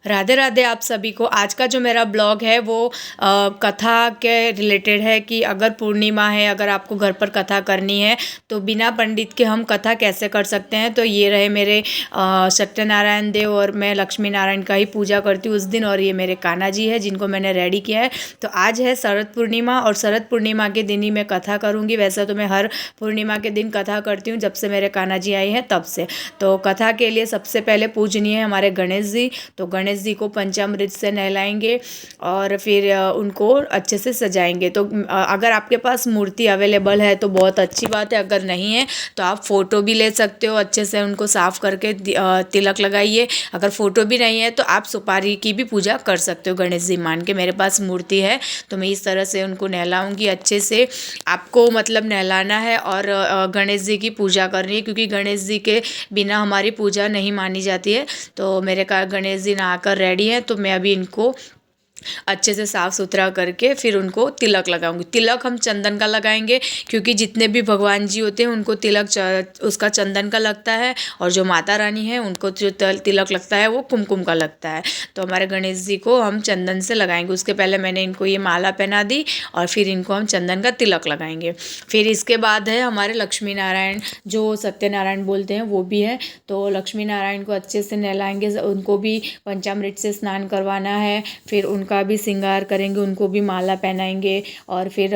राधे राधे आप सभी को। आज का जो मेरा ब्लॉग है वो कथा के रिलेटेड है कि अगर पूर्णिमा है, अगर आपको घर पर कथा करनी है तो बिना पंडित के हम कथा कैसे कर सकते हैं। तो ये रहे मेरे सत्यनारायण देव और मैं लक्ष्मी नारायण का ही पूजा करती हूँ उस दिन। और ये मेरे कान्हा जी है जिनको मैंने रेडी किया है। तो आज है शरद पूर्णिमा और शरद पूर्णिमा के दिन ही मैं कथा करूँगी। वैसे तो मैं हर पूर्णिमा के दिन कथा करती हूँ जब से मेरे कान्हा जी आए हैं तब से। तो कथा के लिए सबसे पहले पूजनीय है हमारे गणेश जी। तो गणेश जी को पंचामृत से नहलाएंगे और फिर उनको अच्छे से सजाएंगे। तो अगर आपके पास मूर्ति अवेलेबल है तो बहुत अच्छी बात है, अगर नहीं है तो आप फ़ोटो भी ले सकते हो। अच्छे से उनको साफ़ करके तिलक लगाइए। अगर फ़ोटो भी नहीं है तो आप सुपारी की भी पूजा कर सकते हो गणेश जी मान के। मेरे पास मूर्ति है तो मैं इस तरह से उनको नहलाऊंगी अच्छे से। आपको मतलब नहलाना है और गणेश जी की पूजा करनी है, क्योंकि गणेश जी के बिना हमारी पूजा नहीं मानी जाती है। तो मेरे गणेश जी नहाकर रेडी हैं, तो मैं अभी इनको अच्छे से साफ़ सुथरा करके फिर उनको तिलक लगाऊंगी। तिलक हम चंदन का लगाएंगे, क्योंकि जितने भी भगवान जी होते हैं उनको तिलक उसका चंदन का लगता है, और जो माता रानी है उनको जो तिलक लगता है वो कुमकुम का लगता है। तो हमारे गणेश जी को हम चंदन से लगाएंगे। उसके पहले मैंने इनको ये माला पहना दी और फिर इनको हम चंदन का तिलक लगाएंगे। फिर इसके बाद है हमारे लक्ष्मी नारायण, जो सत्यनारायण बोलते हैं वो भी है। तो लक्ष्मी नारायण को अच्छे से नहलाएंगे, उनको भी पंचामृत से स्नान करवाना है। फिर उनका भी श्रृंगार करेंगे, उनको भी माला पहनाएंगे और फिर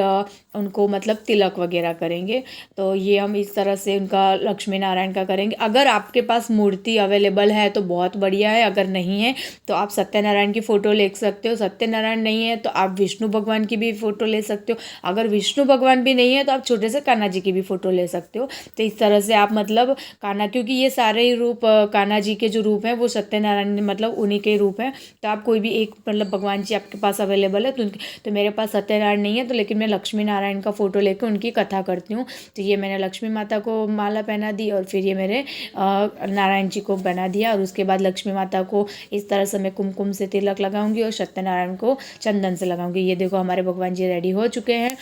उनको मतलब तिलक वगैरह करेंगे। तो ये हम इस तरह से उनका लक्ष्मी नारायण का करेंगे। अगर आपके पास मूर्ति अवेलेबल है तो बहुत बढ़िया है, अगर नहीं है तो आप सत्यनारायण की फ़ोटो ले सकते हो। सत्यनारायण नहीं है तो आप विष्णु भगवान की भी फ़ोटो ले सकते हो। अगर विष्णु भगवान भी नहीं है तो आप छोटे से कान्हा जी की भी फ़ोटो ले सकते हो। तो इस तरह से आप मतलब कान्हा, क्योंकि ये सारे ही रूप कान्हा जी के जो रूप हैं वो सत्यनारायण मतलब उन्हीं के रूप हैं। तो आप कोई भी एक मतलब भगवान जी आपके पास अवेलेबल है तो मेरे पास सत्यनारायण नहीं है तो लेकिन मैं लक्ष्मी नारायण का फ़ोटो लेकर उनकी कथा करती हूँ। तो ये मैंने लक्ष्मी माता को माला पहना दी और फिर ये मेरे नारायण जी को बना दिया। और उसके बाद लक्ष्मी माता को इस तरह से मैं कुमकुम से तिलक लगाऊंगी और सत्यनारायण को चंदन से लगाऊंगी। ये देखो हमारे भगवान जी रेडी हो चुके हैं।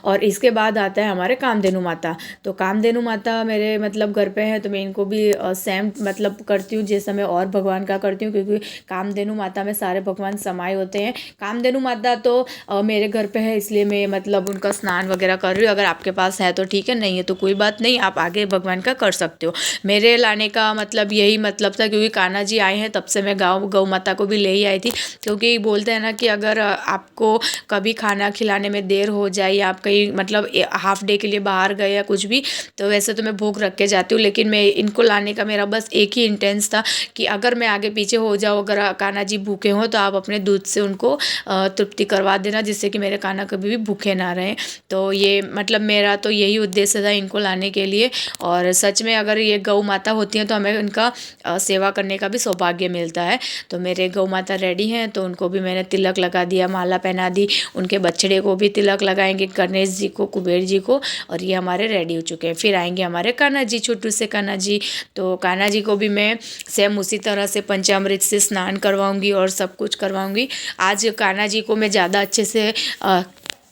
और इसके बाद आता है हमारे कामधेनु माता। तो कामधेनु माता मेरे मतलब घर पे हैं तो मैं इनको भी सेम मतलब करती हूँ जैसा मैं और भगवान का करती हूँ, क्योंकि कामधेनु माता में सारे भगवान समाये होते हैं। कामधेनु माता तो मेरे घर पे है इसलिए मैं मतलब उनका स्नान वगैरह कर रही हूँ। अगर आपके पास है तो ठीक है, नहीं है तो कोई बात नहीं, आप आगे भगवान का कर सकते हो। मेरे लाने का मतलब यही मतलब था, क्योंकि कान्हा जी आए हैं तब से मैं गौ माता को भी ले ही आई थी। क्योंकि बोलते हैं ना कि अगर आपको कभी खाना खिलाने में देर हो जाए या आप कहीं मतलब हाफ डे के लिए बाहर गए या कुछ भी, तो वैसे तो मैं भोग रख के जाती हूँ, लेकिन मैं इनको लाने का मेरा बस एक ही इंटेंस था कि अगर मैं आगे पीछे हो जाऊँ, अगर कान्हा जी भूखे हों तो आप अपने दूध से उनको तृप्ति करवा देना, जिससे कि मेरे कान्हा कभी भी भूखे ना रहें। तो ये मतलब मेरा तो यही उद्देश्य था इनको लाने के लिए। और सच में अगर ये गौ माता होती हैं तो हमें उनका सेवा करने का भी सौभाग्य मिलता है। तो मेरे गौ माता रेडी हैं तो उनको भी मैंने तिलक लगा दिया, माला पहना दी। उनके बछड़े को भी तिलक लगाएंगे, गणेश जी को, कुबेर जी को। और ये हमारे रेडी हो चुके हैं। फिर आएंगे हमारे कान्हा जी, छोटू से कान्हा जी। तो कान्हा जी को भी मैं सेम उसी तरह से पंचामृत से स्नान करवाऊंगी और सब कुछ करवाऊंगी। आज कान्हा जी को मैं ज़्यादा अच्छे से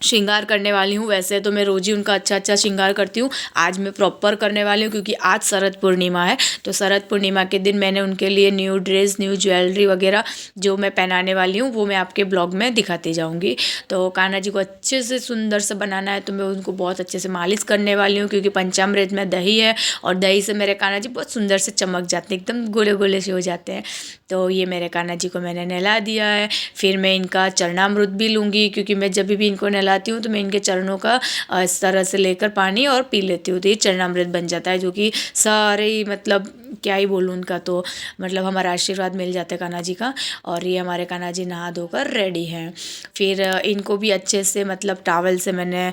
श्रृंगार करने वाली हूँ। वैसे तो मैं रोज़ ही उनका अच्छा अच्छा श्रृंगार करती हूँ, आज मैं प्रॉपर करने वाली हूँ क्योंकि आज शरद पूर्णिमा है। तो शरद पूर्णिमा के दिन मैंने उनके लिए न्यू ड्रेस, न्यू ज्वेलरी वगैरह जो मैं पहनाने वाली हूँ वो मैं आपके ब्लॉग में दिखाती जाऊँगी। तो कान्हा जी को अच्छे से सुंदर से बनाना है तो मैं उनको बहुत अच्छे से मालिश करने वाली हूँ, क्योंकि पंचामृत में दही है और दही से मेरे कान्हा जी बहुत सुंदर से चमक जाते हैं, एकदम गोले गोले से हो जाते हैं। तो ये मेरे कान्हा जी को मैंने नहला दिया है। फिर मैं इनका चरणामृत भी लूँगी, क्योंकि मैं जब भी इनको नहलाती हूँ तो मैं इनके चरणों का इस तरह से लेकर पानी और पी लेती हूँ, तो ये चरणामृत बन जाता है, जो कि सारे ही मतलब क्या ही बोलूँ उनका, तो मतलब हमारा आशीर्वाद मिल जाता है कान्हा जी का। और ये हमारे कान्हा जी नहा धोकर रेडी हैं। फिर इनको भी अच्छे से मतलब टॉवल से मैंने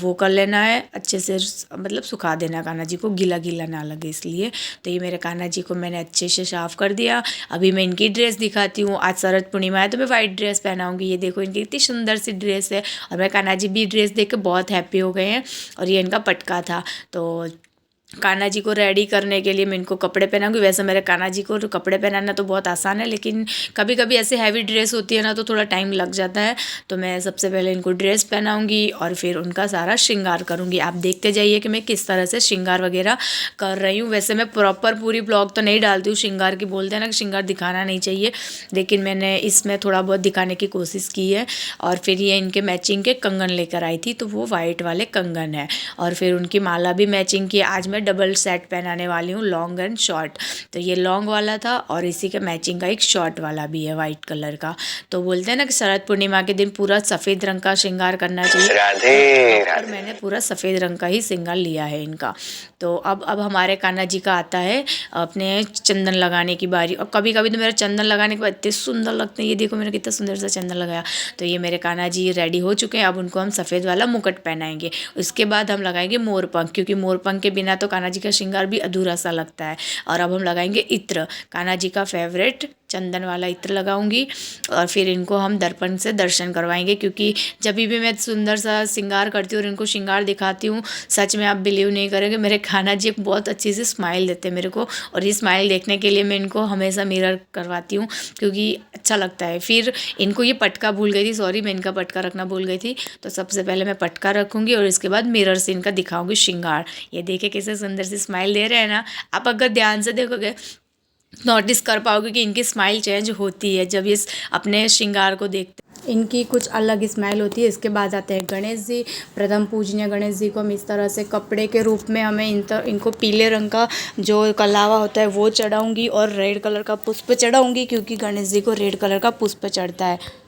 वो कर लेना है, अच्छे से मतलब सुखा देना कान्हा जी को, गीला गीला ना लगे इसलिए। तो ये मेरे कान्हा जी को मैंने अच्छे से साफ़ कर दिया। अभी मैं इनकी ड्रेस दिखाती हूँ। आज शरद पूर्णिमा है तो मैं वाइट ड्रेस पहनाऊँगी। ये देखो इनकी इतनी सुंदर सी ड्रेस है और मेरे कान्हा जी भी ड्रेस देख के बहुत हैप्पी हो गए हैं। और ये इनका पटका था। तो कान्हा जी को रेडी करने के लिए मैं इनको कपड़े पहनाऊंगी। वैसे मेरे कान्हा जी को कपड़े पहनाना तो बहुत आसान है, लेकिन कभी कभी ऐसे हैवी ड्रेस होती है ना तो थोड़ा टाइम लग जाता है। तो मैं सबसे पहले इनको ड्रेस पहनाऊंगी और फिर उनका सारा श्रृंगार करूंगी। आप देखते जाइए कि मैं किस तरह से श्रृंगार वगैरह कर रही हूँ। वैसे मैं प्रॉपर पूरी ब्लॉग तो नहीं डालती हूँ श्रृंगार की, बोलते हैं ना कि श्रृंगार दिखाना नहीं चाहिए, लेकिन मैंने इसमें थोड़ा बहुत दिखाने की कोशिश की है। और फिर ये इनके मैचिंग के कंगन लेकर आई थी, तो वो वाइट वाले कंगन है। और फिर उनकी माला भी मैचिंग की। आज मैं डबल सेट पहनाने वाली हूँ, लॉन्ग एंड शॉर्ट। तो ये लॉन्ग वाला था और इसी के मैचिंग का एक शॉर्ट वाला भी है वाइट कलर का। तो बोलते हैं ना कि शरद पूर्णिमा के दिन पूरा सफ़ेद रंग का श्रृंगार करना चाहिए। और मैंने पूरा सफ़ेद रंग का ही श्रृंगार लिया है इनका। तो अब हमारे कान्हा जी का आता है अपने चंदन लगाने की बारी। और कभी कभी तो मेरा चंदन लगाने के बाद इतने सुंदर लगते हैं। ये देखो मैंने कितना सुंदर सा चंदन लगाया। तो ये मेरे कान्हा जी रेडी हो चुके हैं। अब उनको हम सफ़ेद वाला मुकुट पहनाएंगे। उसके बाद हम लगाएंगे मोर पंख, क्योंकि मोर पंख के बिना तो कान्हा जी का श्रृंगार भी अधूरा सा लगता है। और अब हम लगाएंगे इत्र, कान्हा जी का फेवरेट चंदन वाला इत्र लगाऊंगी। और फिर इनको हम दर्पण से दर्शन करवाएंगे, क्योंकि जब भी मैं सुंदर सा श्रृंगार करती हूँ और इनको श्रृंगार दिखाती हूँ, सच में आप बिलीव नहीं करेंगे, मेरे कान्हा जी एक बहुत अच्छी सी स्माइल देते हैं मेरे को। और ये स्माइल देखने के लिए मैं इनको हमेशा मिरर करवाती हूँ, क्योंकि अच्छा लगता है। फिर इनको ये पटका भूल गई थी, सॉरी मैं इनका पटका रखना भूल गई थी। तो सबसे पहले मैं पटका रखूँगी और इसके बाद मिरर से इनका दिखाऊंगी श्रृंगार। ये देखे कैसे सुंदर सी स्माइल दे रहे हैं ना। आप अगर ध्यान से देखोगे नोटिस कर पाओगे कि इनकी स्माइल चेंज होती है जब ये अपने श्रृंगार को देखते हैं। इनकी कुछ अलग स्माइल होती है। इसके बाद आते हैं गणेश जी। प्रथम पूजनीय गणेश जी को हम इस तरह से कपड़े के रूप में हमें इनको पीले रंग का जो कलावा होता है वो चढ़ाऊंगी और रेड कलर का पुष्प चढ़ाऊंगी, क्योंकि गणेश जी को रेड कलर का पुष्प चढ़ता है।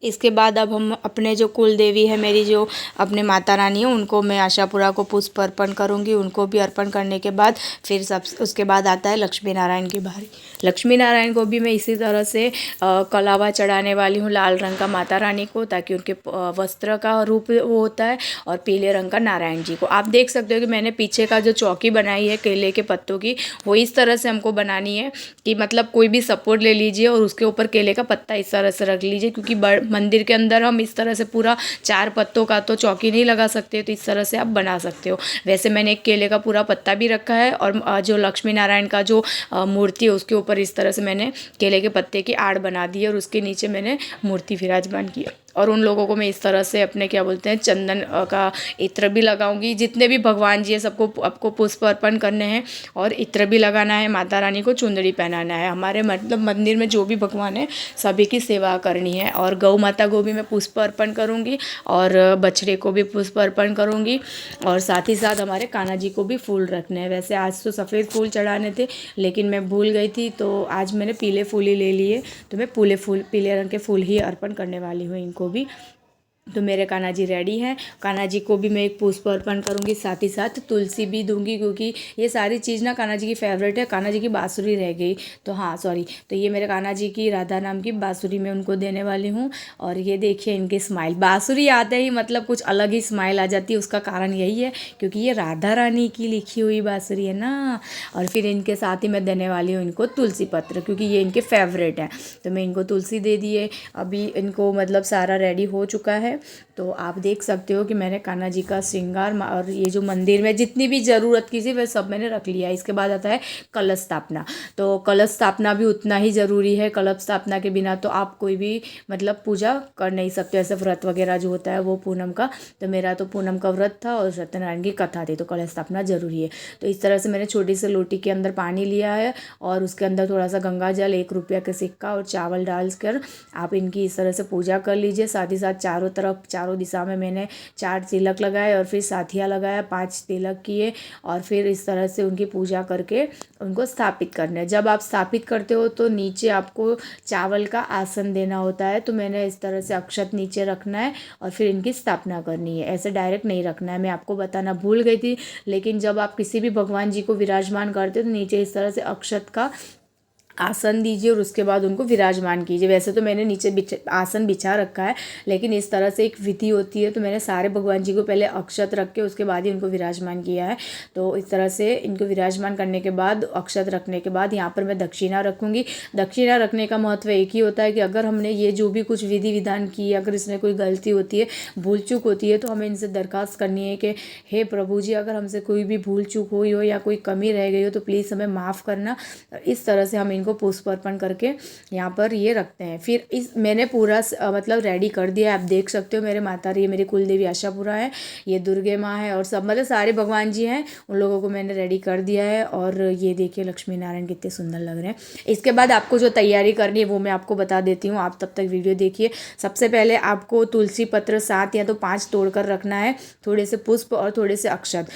इसके बाद अब हम अपने जो कुल देवी है मेरी, जो अपने माता रानी है, उनको मैं आशापुरा को पुष्प अर्पण करूँगी। उनको भी अर्पण करने के बाद फिर सब उसके बाद आता है लक्ष्मी नारायण की बारी। लक्ष्मी नारायण को भी मैं इसी तरह से कलावा चढ़ाने वाली हूँ लाल रंग का माता रानी को, ताकि उनके वस्त्र का रूप वो होता है, और पीले रंग का नारायण जी को। आप देख सकते हो कि मैंने पीछे का जो चौकी बनाई है केले के पत्तों की, वो इस तरह से हमको बनानी है कि मतलब कोई भी सपोर्ट ले लीजिए और उसके ऊपर केले का पत्ता इस तरह से रख लीजिए, क्योंकि मंदिर के अंदर हम इस तरह से पूरा 4 पत्तों का तो चौकी नहीं लगा सकते, तो इस तरह से आप बना सकते हो। वैसे मैंने एक केले का पूरा पत्ता भी रखा है, और जो लक्ष्मी नारायण का जो मूर्ति है उसके ऊपर इस तरह से मैंने केले के पत्ते की आड़ बना दी है, और उसके नीचे मैंने मूर्ति विराजमान की है। और उन लोगों को मैं इस तरह से अपने क्या बोलते हैं चंदन का इत्र भी लगाऊंगी। जितने भी भगवान जी हैं सबको आपको पुष्प अर्पण करने हैं, और इत्र भी लगाना है। माता रानी को चुंदड़ी पहनाना है। हमारे मतलब मंदिर में जो भी भगवान है सभी की सेवा करनी है। और गौ माता को भी मैं पुष्प अर्पण करूँगी, और बछड़े को भी पुष्प अर्पण करूँगी, और साथ ही साथ हमारे कान्हा जी को भी फूल रखने हैं। वैसे आज तो सफ़ेद फूल चढ़ाने थे, लेकिन मैं भूल गई थी, तो आज मैंने पीले फूल ही ले लिए। तो मैं पीले रंग के फूल ही अर्पण करने वाली हूँ इनको भी। तो मेरे कान्हा जी रेडी हैं। कान्हा जी को भी मैं एक पुष्प अर्पण करूँगी, साथ ही साथ तुलसी भी दूंगी, क्योंकि ये सारी चीज़ ना कान्हा जी की फेवरेट है। कान्हा जी की बाँसुरी रह गई, तो हाँ सॉरी, तो ये मेरे कान्हा जी की राधा नाम की बाँसुरी मैं उनको देने वाली हूँ। और ये देखिए इनकी स्माइल, बाँसुरी आते ही मतलब कुछ अलग ही स्माइल आ जाती है। उसका कारण यही है क्योंकि ये राधा रानी की लिखी हुई बाँसुरी है ना। और फिर इनके साथ ही मैं देने वाली हूँ इनको तुलसी पत्र, क्योंकि ये इनके फेवरेट हैं। तो मैं इनको तुलसी दे दिए। अभी इनको मतलब सारा रेडी हो चुका है। तो आप देख सकते हो कि मैंने कान्हा जी का श्रृंगार और ये जो मंदिर में जितनी भी ज़रूरत की थी वह सब मैंने रख लिया है। इसके बाद आता है कलश स्थापना। तो कलश स्थापना भी उतना ही ज़रूरी है। कलश स्थापना के बिना तो आप कोई भी मतलब पूजा कर नहीं सकते। ऐसे व्रत वगैरह जो होता है वो पूनम का, तो मेरा तो पूनम का व्रत था और सत्यनारायण की कथा थी, तो कलश स्थापना ज़रूरी है। तो इस तरह से मैंने छोटी सी लोटी के अंदर पानी लिया है, और उसके अंदर थोड़ा सा गंगा जल, 1 रुपया का सिक्का और चावल डालकर आप इनकी इस तरह से पूजा कर लीजिए। साथ ही साथ चारों तरफ, चारों दिशा में मैंने 4 तिलक लगाए, और फिर साथिया लगाया, 5 तिलक किए, और फिर इस तरह से उनकी पूजा करके उनको स्थापित करना है। जब आप स्थापित करते हो तो नीचे आपको चावल का आसन देना होता है। तो मैंने इस तरह से अक्षत नीचे रखना है और फिर इनकी स्थापना करनी है। ऐसे डायरेक्ट नहीं रखना है। मैं आपको बताना भूल गई थी, लेकिन जब आप किसी भी भगवान जी को विराजमान करते हो तो नीचे इस तरह से अक्षत का आसन दीजिए और उसके बाद उनको विराजमान कीजिए। वैसे तो मैंने नीचे आसन बिछा रखा है, लेकिन इस तरह से एक विधि होती है, तो मैंने सारे भगवान जी को पहले अक्षत रख के उसके बाद ही उनको विराजमान किया है। तो इस तरह से इनको विराजमान करने के बाद, अक्षत रखने के बाद यहाँ पर मैं दक्षिणा रखूँगी। दक्षिणा रखने का महत्व एक ही होता है कि अगर हमने ये जो भी कुछ विधि विधान की, अगर इसमें कोई गलती होती है, भूल चूक होती है, तो हमें इनसे दरख्वास्त करनी है कि हे प्रभु जी, अगर हमसे कोई भी भूल चूक हुई हो या कोई कमी रह गई हो तो प्लीज़ हमें माफ़ करना। इस तरह से हम इनको पुष्प अर्पण करके यहाँ पर ये रखते हैं। फिर इस मैंने पूरा मतलब रेडी कर दिया है। आप देख सकते हो मेरे माता ये मेरी कुल देवी आशापुरा है, ये दुर्गे माँ है और सब मतलब सारे भगवान जी हैं, उन लोगों को मैंने रेडी कर दिया है। और ये देखिए लक्ष्मी नारायण कितने सुंदर लग रहे हैं। इसके बाद आपको जो तैयारी करनी है वो मैं आपको बता देती हूँ, आप तब तक वीडियो देखिए। सबसे पहले आपको तुलसी पत्र 7 या तो 5 तोड़कर रखना है, थोड़े से पुष्प और थोड़े से अक्षत,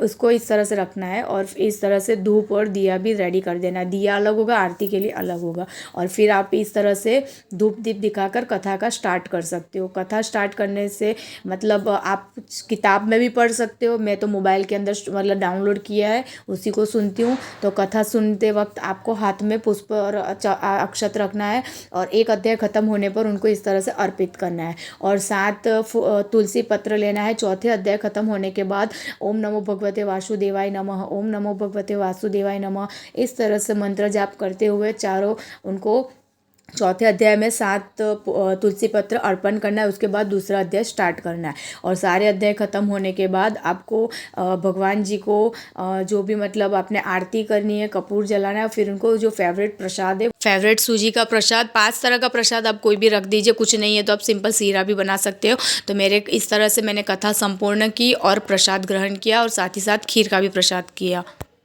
उसको इस तरह से रखना है। और इस तरह से धूप और दिया भी रेडी कर देना है। दिया अलग होगा, आरती के लिए अलग होगा। और फिर आप इस तरह से धूप दीप दिखाकर कथा का स्टार्ट कर सकते हो। कथा स्टार्ट करने से मतलब आप किताब में भी पढ़ सकते हो, मैं तो मोबाइल के अंदर मतलब डाउनलोड किया है, उसी को सुनती हूँ। तो कथा सुनते वक्त आपको हाथ में पुष्प और अक्षत रखना है और एक अध्याय खत्म होने पर उनको इस तरह से अर्पित करना है। और 7 तुलसी पत्र लेना है। चौथे अध्याय खत्म होने के बाद ओम नमो भगवते वासुदेवाय नमः, ओम नमो भगवते वासुदेवाय नमः, इस तरह से मंत्र जाप करते हुए चारों उनको चौथे अध्याय में 7 तुलसी पत्र अर्पण करना है। उसके बाद दूसरा अध्याय स्टार्ट करना है। और सारे अध्याय ख़त्म होने के बाद आपको भगवान जी को जो भी मतलब आपने आरती करनी है, कपूर जलाना है। फिर उनको जो फेवरेट प्रसाद है, फेवरेट सूजी का प्रसाद, 5 तरह का प्रसाद आप कोई भी रख दीजिए, कुछ नहीं है तो आप सिंपल सीरा भी बना सकते हो। तो मेरे इस तरह से मैंने कथा संपूर्ण की और प्रसाद ग्रहण किया और साथ ही साथ खीर का भी प्रसाद किया,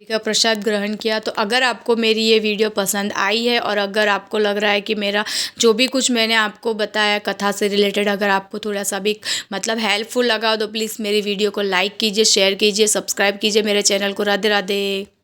का प्रसाद ग्रहण किया। तो अगर आपको मेरी ये वीडियो पसंद आई है और अगर आपको लग रहा है कि मेरा जो भी कुछ मैंने आपको बताया कथा से रिलेटेड अगर आपको थोड़ा सा भी मतलब हेल्पफुल लगा तो प्लीज़ मेरी वीडियो को लाइक कीजिए, शेयर कीजिए, सब्सक्राइब कीजिए मेरे चैनल को। राधे राधे।